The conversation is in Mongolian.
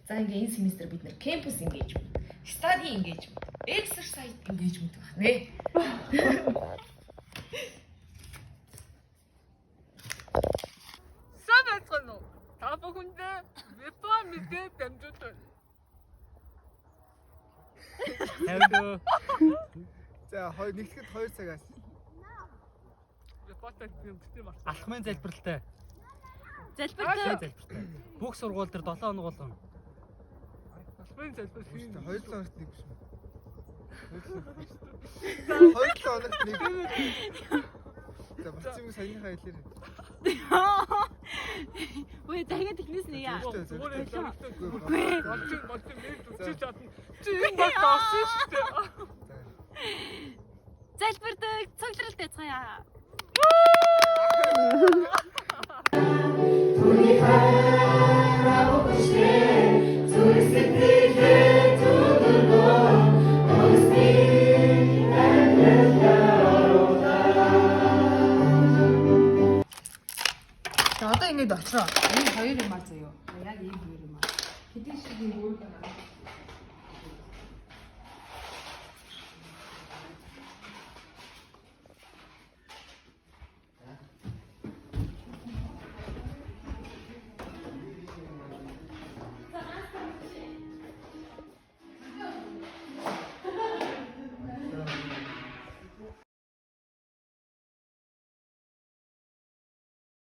За ингээ энэ семестр бид нэр campus engagement, study engagement, exercise engagement байна нэ. Сайн уу? Та бүхэндээ веб мэдээ дамжуулж байна. Тавьдөө. За нэгтгэд 2 цагаас. Репортер бүтэн мар. Алхмын залбиралтай. Залбиртай. Бүх сургууль дээр 7 хоног болгоно. Алхмын залбир хийн. 2 хоногт нэг биш үү? 2 хоногт нэг. За бацгийн саяныхаа хэлээр. Ой, дахиад технээс нэг яа. Зүгээр нэг үчиж чадна. Чи энэ баг тоосон шүү дээ. Залбиртай цогцолтой цаая. За одоо ингэж очроо. Энэ хоёр юм аа заяа. Яг ийм хоёр юм аа. Хэдийн шиг юм өөр байна.